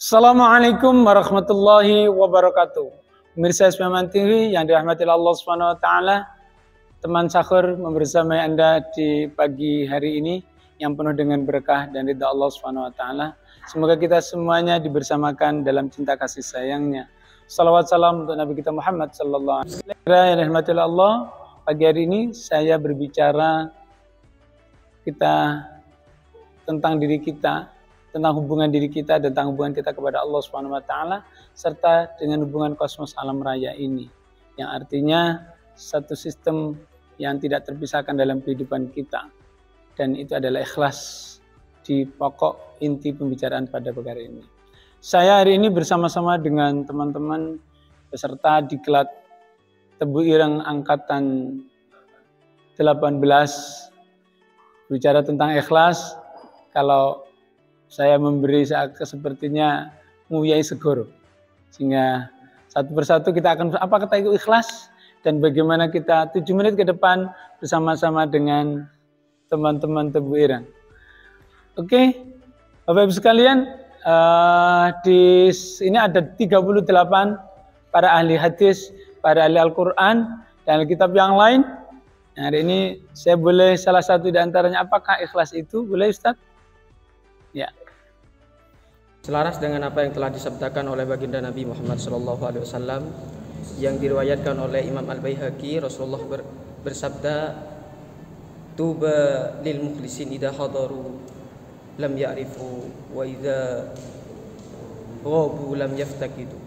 Assalamualaikum warahmatullahi wabarakatuh. Pemirsa SPMan TV yang dirahmati Allah Subhanahu wa taala, teman sahur membersamai Anda di pagi hari ini yang penuh dengan berkah dan ridha Allah Subhanahu wa taala. Semoga kita semuanya dibersamakan dalam cinta kasih sayangnya. Salawat salam untuk Nabi kita Muhammad sallallahu alaihi wasallam. Yang dirahmati Allah, pagi hari ini saya berbicara tentang diri kita, tentang hubungan diri kita, tentang hubungan kita kepada Allah Subhanahu wa taala, serta dengan hubungan kosmos alam raya ini, yang artinya satu sistem yang tidak terpisahkan dalam kehidupan kita, dan itu adalah ikhlas di pokok inti pembicaraan pada perkara ini. Saya hari ini bersama-sama dengan teman-teman peserta diklat Tebu Ireng angkatan 18 bicara tentang ikhlas. Kalau saya memberi sepertinya nguyai segoro, sehingga satu persatu kita akan apa kata itu ikhlas dan bagaimana kita 7 menit ke depan bersama-sama dengan teman-teman Tebu Ireng. Oke, Bapak Ibu sekalian, di sini ada 38 para ahli hadis, para ahli Al-Quran dan kitab yang lain. Nah, hari ini saya boleh salah satu di antaranya, apakah ikhlas itu? Boleh Ustaz? Ya. Selaras dengan apa yang telah disabdakan oleh baginda Nabi Muhammad SAW yang diriwayatkan oleh Imam Al-Baihaqi, Rasulullah bersabda, "Tuba lil mukhlisin idza hadaru lam ya'rifu wa idza ghabu lam yaftaqidu."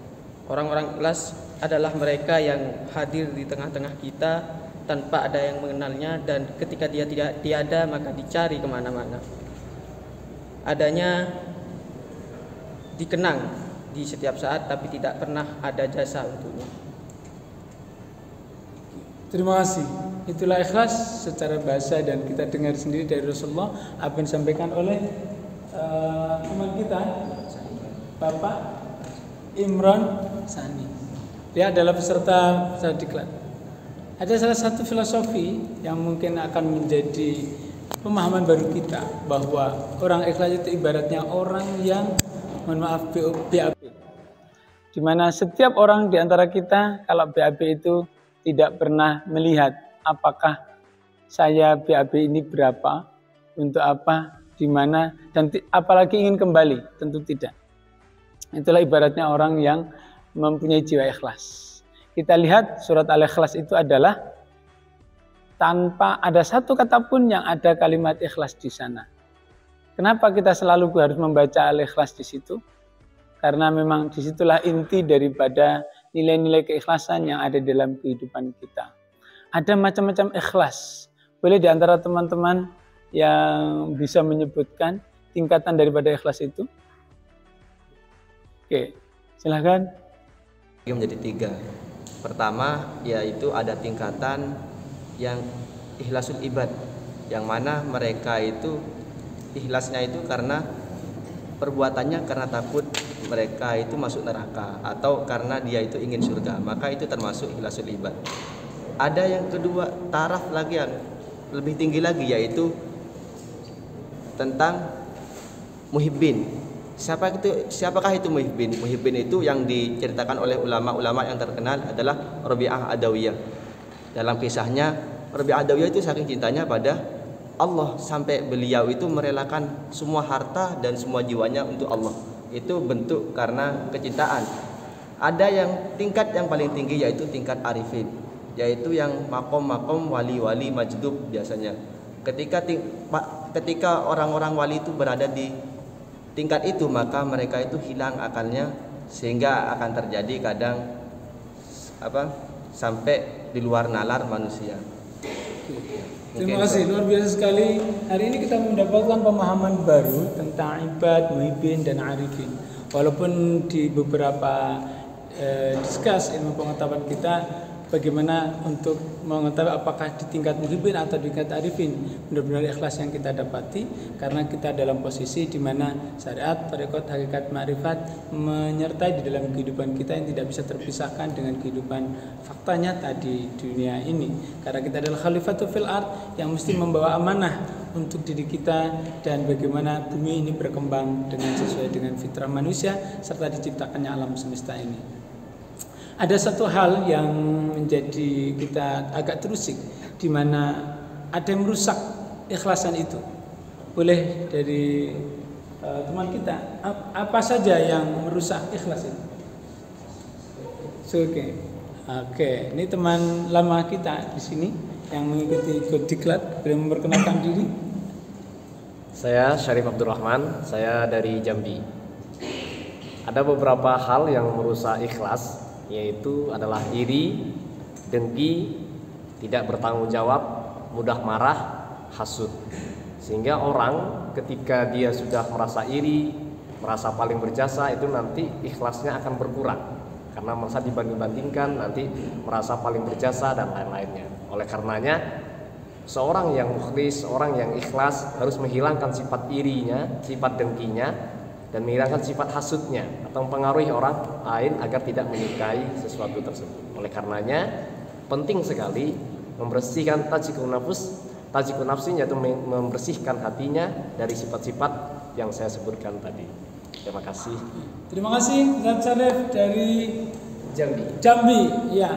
Orang-orang ikhlas adalah mereka yang hadir di tengah-tengah kita tanpa ada yang mengenalnya, dan ketika dia tidak tiada maka dicari kemana-mana. Adanya dikenang di setiap saat tapi tidak pernah ada jasa untuknya. Terima kasih. Itulah ikhlas secara bahasa, dan kita dengar sendiri dari Rasulullah apa yang disampaikan oleh teman kita Bapak Imran Sani. Dia adalah peserta diklat. Ada salah satu filosofi yang mungkin akan menjadi pemahaman baru kita, bahwa orang ikhlas itu ibaratnya orang yang, mohon maaf, BAB. Di mana setiap orang di antara kita kalau BAB itu tidak pernah melihat apakah saya BAB ini berapa, untuk apa, di mana, dan apalagi ingin kembali, tentu tidak. Itulah ibaratnya orang yang mempunyai jiwa ikhlas. Kita lihat surat Al-Ikhlas itu adalah tanpa ada satu kata pun yang ada kalimat ikhlas di sana. Kenapa kita selalu harus membaca Al-Ikhlas di situ? Karena memang disitulah inti daripada nilai-nilai keikhlasan yang ada dalam kehidupan kita. Ada macam-macam ikhlas. Boleh di antara teman-teman yang bisa menyebutkan tingkatan daripada ikhlas itu? Oke, silahkan. Menjadi 3. Pertama, yaitu ada tingkatan yang ikhlasul ibad, yang mana mereka itu ikhlasnya itu karena perbuatannya karena takut mereka itu masuk neraka, atau karena dia itu ingin surga, maka itu termasuk ikhlasul ibad. Ada yang kedua, taraf lagi yang lebih tinggi lagi, yaitu tentang muhibbin. Siapakah itu muhibbin? Muhibbin itu yang diceritakan oleh ulama-ulama yang terkenal adalah Rabi'ah Adawiyah. Dalam kisahnya, Rabi'ah Adawiyah itu saking cintanya pada Allah sampai beliau itu merelakan semua harta dan semua jiwanya untuk Allah. Itu bentuk karena kecintaan. Ada yang tingkat yang paling tinggi, yaitu tingkat arifin, yaitu yang makom-makom wali-wali majdub biasanya. Ketika orang-orang wali itu berada di tingkat itu, maka mereka itu hilang akalnya, sehingga akan terjadi kadang sampai di luar nalar manusia. Terima kasih, luar biasa sekali. Hari ini kita mendapatkan pemahaman baru tentang ibad, muhibbin, dan arifin. Walaupun di beberapa diskus ilmu pengetahuan kita, bagaimana untuk mengetahui apakah di tingkat muhibbin atau di tingkat arifin benar-benar ikhlas yang kita dapati, karena kita dalam posisi di mana syariat, tarekat, hakikat, ma'rifat menyertai di dalam kehidupan kita yang tidak bisa terpisahkan dengan kehidupan faktanya tadi dunia ini. Karena kita adalah khalifatul fil ard yang mesti membawa amanah untuk diri kita dan bagaimana bumi ini berkembang dengan sesuai dengan fitrah manusia serta diciptakannya alam semesta ini. Ada satu hal yang menjadi kita agak terusik, di mana ada yang merusak ikhlasan itu. Boleh dari teman kita, apa saja yang merusak ikhlas itu? Oke, ini teman lama kita di sini yang mengikuti Godiklat, boleh memperkenalkan diri? Saya Syarif Abdurrahman, saya dari Jambi. Ada beberapa hal yang merusak ikhlas, yaitu adalah iri, dengki, tidak bertanggung jawab, mudah marah, hasud. Sehingga orang ketika dia sudah merasa iri, merasa paling berjasa, itu nanti ikhlasnya akan berkurang. Karena merasa dibanding-bandingkan, nanti merasa paling berjasa dan lain-lainnya. Oleh karenanya, seorang yang mukhlis, seorang yang ikhlas harus menghilangkan sifat irinya, sifat dengkinya, dan menghilangkan sifat hasudnya atau mempengaruhi orang lain agar tidak menyukai sesuatu tersebut. Oleh karenanya, penting sekali membersihkan tajikun nafsin, yaitu membersihkan hatinya dari sifat-sifat yang saya sebutkan tadi. Terima kasih. Terima kasih Ustaz Syarif dari Jambi. Ya,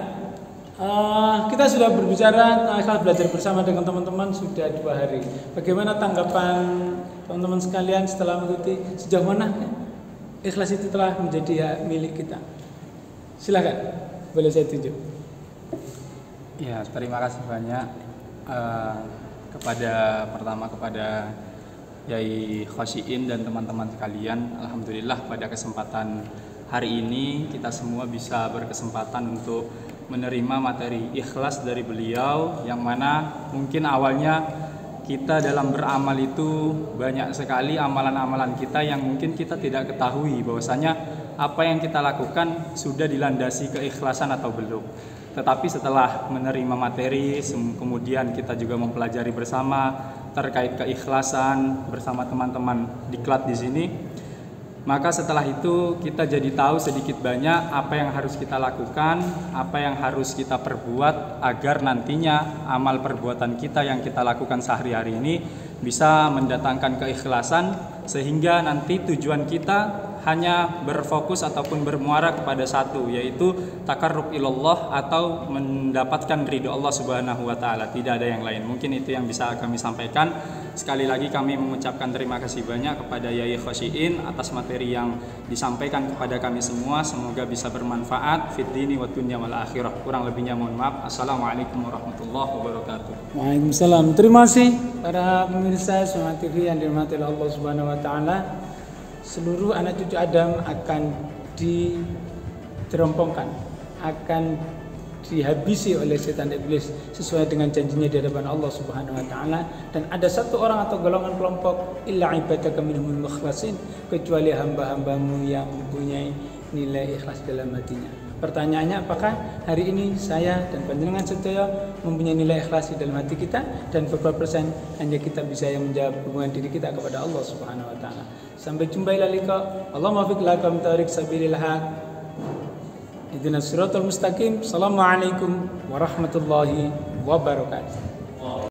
kita sudah berbicara ikhlas belajar bersama dengan teman-teman sudah 2 hari. Bagaimana tanggapan teman-teman sekalian setelah mengikuti, sejauh mana ikhlas itu telah menjadi hak milik kita? Silakan, boleh saya tunjuk. Ya, terima kasih banyak kepada Yai Khosyiin dan teman-teman sekalian. Alhamdulillah pada kesempatan hari ini kita semua bisa berkesempatan untuk menerima materi ikhlas dari beliau, yang mana mungkin awalnya kita dalam beramal itu banyak sekali amalan-amalan kita yang mungkin kita tidak ketahui bahwasanya apa yang kita lakukan sudah dilandasi keikhlasan atau belum. Tetapi setelah menerima materi, kemudian kita juga mempelajari bersama terkait keikhlasan bersama teman-teman diklat di sini. Maka setelah itu kita jadi tahu sedikit banyak apa yang harus kita lakukan, apa yang harus kita perbuat agar nantinya amal perbuatan kita yang kita lakukan sehari-hari ini bisa mendatangkan keikhlasan, sehingga nanti tujuan kita hanya berfokus ataupun bermuara kepada satu, yaitu takarrub ilallah atau mendapatkan ridho Allah Subhanahu wa taala, tidak ada yang lain. Mungkin itu yang bisa kami sampaikan. Sekali lagi kami mengucapkan terima kasih banyak kepada Yai Khosyiin atas materi yang disampaikan kepada kami semua. Semoga bisa bermanfaat fid dini wa dunya wal akhirah. Kurang lebihnya mohon maaf. Assalamualaikum warahmatullahi wabarakatuh. Waalaikumsalam. Terima kasih para pemirsa Semangat TV yang dirahmati Allah Subhanahu wa taala. Seluruh anak cucu Adam akan diterompongkan, akan dihabisi oleh setan iblis sesuai dengan janjinya di hadapan Allah Subhanahu wa taala. Dan ada satu orang atau golongan kelompok illa ibadaka minhumul mukhlasin, kecuali hamba-hambamu yang mempunyai nilai ikhlas dalam hatinya. Pertanyaannya, apakah hari ini saya dan panjenengan sedaya mempunyai nilai ikhlas di dalam hati kita, dan berapa persen hanya kita bisa yang menjawab hubungan diri kita kepada Allah Subhanahu wa taala. Sampai jumpa ila liqa. Allahumma fiq lakum tariq sabilil haq. Ihdinas siratal mustaqim. Assalamualaikum warahmatullahi wabarakatuh.